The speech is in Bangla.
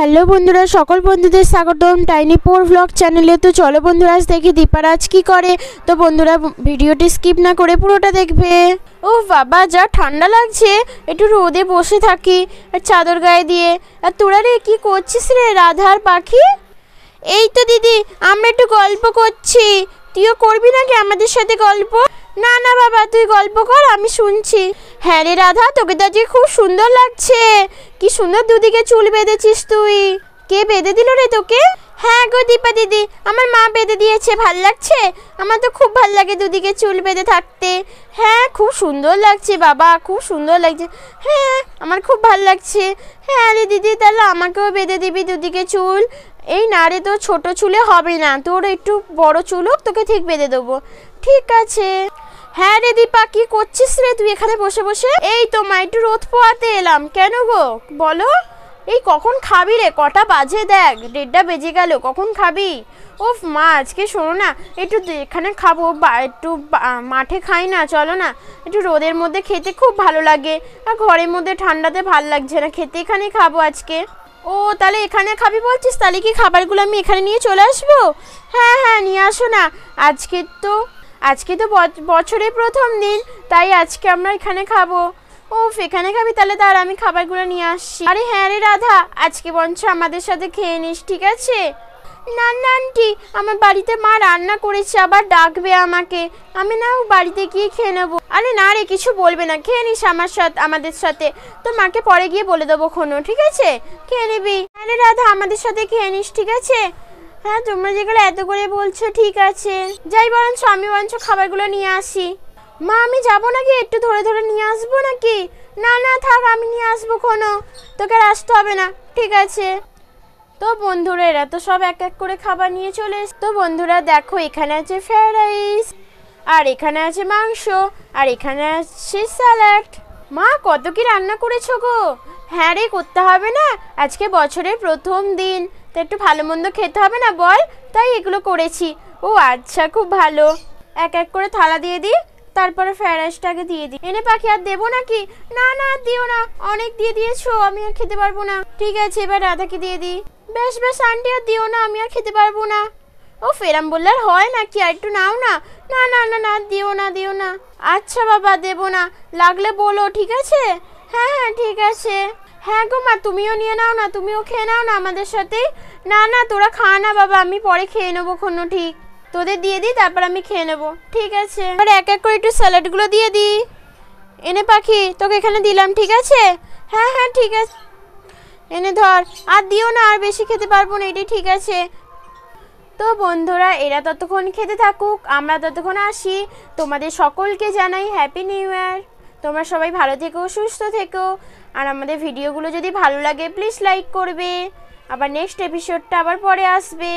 হ্যালো বন্ধুরা, সকল বন্ধুদের স্বাগতম টাইনি পোর ব্লগ চ্যানেলে। তো চলো বন্ধুরা, আজ দেখি দীপারাজ কি করে। তো বন্ধুরা ভিডিওটি স্কিপ না করে পুরোটা দেখবে। ও বাবা, যা ঠান্ডা লাগছে, একটু রোদে বসে থাকি আর চাদর গায়ে দিয়ে। আর তোরা রে কি করছিস রে রাধার পাখি? এই তো দিদি, আমরা একটু গল্প করছি। তুইও করবি নাকি আমাদের সাথে গল্প? না না বাবা, তুই গল্প কর, আমি শুনছি। হ্যাঁ রে রাধা, তোকে তো আজকে খুব সুন্দর লাগছে। কি সুন্দর দুদিকে চুল বেঁধেছিস তুই। কে বেঁধে দিল রে তোকে? হ্যাঁ গো দীপা দিদি, আমার মা বেঁধে দিয়েছে। ভাল লাগছে? আমার তো খুব ভাল লাগে দুদিকে চুল বেঁধে থাকতে। হ্যাঁ খুব সুন্দর লাগছে বাবা, খুব সুন্দর লাগছে। হ্যাঁ আমার খুব ভাল লাগছে। হ্যাঁ রে দিদি, তাহলে আমাকেও বেঁধে দিবি দুদিকে চুল। এই না রে, তোর ছোট চুলে হবে না, তোর একটু বড় চুল হোক, তোকে ঠিক বেঁধে দেবো। ঠিক আছে। হ্যাঁ রে দীপা, কি করছিস রে তুই এখানে বসে বসে? এই তো মা, একটু রোদ পোয়াতে এলাম। কেন গো বলো? এই কখন খাবি রে? কটা বাজে দেখ, 1:30 বেজে গেল। কখন খাবি? ওফ মা, আজকে শোনো না, একটু এখানে খাবো, একটু মাঠে খাই না, চলো না। একটু রোদের মধ্যে খেতে খুব ভালো লাগে, আর ঘরের মধ্যে ঠান্ডাতে ভাল লাগছে না খেতে। এখানে খাবো আজকে। ও তাহলে এখানে খাবি বলছিস? তাহলে কি খাবারগুলো আমি এখানে নিয়ে চলে আসবো? হ্যাঁ হ্যাঁ, নিয়ে আসো না। আজকে তো বছরের প্রথম দিন, তাই আজকে আমরা এখানে খাবো। ও এখানে খাবি? তাহলে তার আমি খাবারগুলো নিয়ে আসছি। আরে হ্যাঁ রে রাধা, আজকে বঞ্চ আমাদের সাথে খেয়ে নিস, ঠিক আছে? না না আন্টি, আমার বাড়িতে মা রান্না করেছে, আবার ডাকবে আমাকে। আমি না বাড়িতে গিয়ে খেয়ে নেবো। আরে না রে, কিছু বলবে না, খেয়ে নিস আমাদের সাথে। তো মাকে পরে গিয়ে বলে দেবো কোনো, ঠিক আছে? খেয়ে নিবি। আরে রাধা, আমাদের সাথে খেয়ে নিস, ঠিক আছে? হ্যাঁ তোমরা যেগুলো এত করে বলছো, ঠিক আছে। যাই বরঞ্চ আমি খাবারগুলো নিয়ে আসি। মা আমি যাবো নাকি? একটু ধরে ধরে নিয়ে আসবো নাকি? না না থাক, আমি নিয়ে আসবো কোনো, তোকে আর আসতে হবে না, ঠিক আছে? তো বন্ধুরা, এরা তো সব এক এক করে খাবার নিয়ে চলে এসে। তো বন্ধুরা দেখো, এখানে আছে ফ্রাইড রাইস, আর এখানে আছে মাংস, আর এখানে আছে স্যালাড। মা কত কি রান্না করেছো গো? হ্যাঁ রে, করতে হবে না, আজকে বছরের প্রথম দিন, তো একটু ভালো মন্দ খেতে হবে না বল, তাই এগুলো করেছি। ও আচ্ছা, খুব ভালো। এক এক করে থালা দিয়ে দিই, তারপরে ফ্রাইড রাইসটাকে দিয়ে দিই। এনে পাখি, আর দেবো নাকি? না না দিও না, অনেক দিয়ে দিয়েছো, আমি আর খেতে পারবো না। ঠিক আছে, এবার রাধাকে দিয়ে দিই। বেশ বেশ আন্টি, আর দিও না, আমি আর খেতে পারবো না। ও ফেরাম বললে আর হয় নাকি? আর একটু নাও না। না না না না, দিও না। আচ্ছা বাবা, দেবো না, লাগলে বলো, ঠিক আছে? হ্যাঁ হ্যাঁ ঠিক আছে। হ্যাঁ গো মা, তুমিও নিয়ে নাও না, তুমিও খেয়ে নাও না আমাদের সাথে। না না তোরা খা না বাবা, আমি পরে খেয়ে নেবো কোনো, ঠিক? তোদের দিয়ে দিই, তারপর আমি খেয়ে নেবো, ঠিক আছে? আর এক এক করে একটু স্যালাডগুলো দিয়ে দিই। এনে পাখি, তোকে এখানে দিলাম, ঠিক আছে? হ্যাঁ হ্যাঁ ঠিক আছে। এনে ধর, আর দিও না, আর বেশি খেতে পারবো না, এটাই ঠিক আছে। তো বন্ধুরা, এরা ততক্ষণ খেতে থাকুক, আমরা ততক্ষণ আসি। তোমাদের সকলকে জানাই হ্যাপি নিউ ইয়ার। তোমরা সবাই ভালো থেকো, সুস্থ থেকো। আর আমাদের ভিডিওগুলো যদি ভালো লাগে প্লিজ লাইক করবে। আবার নেক্সট এপিসোডটা আবার পরে আসবে।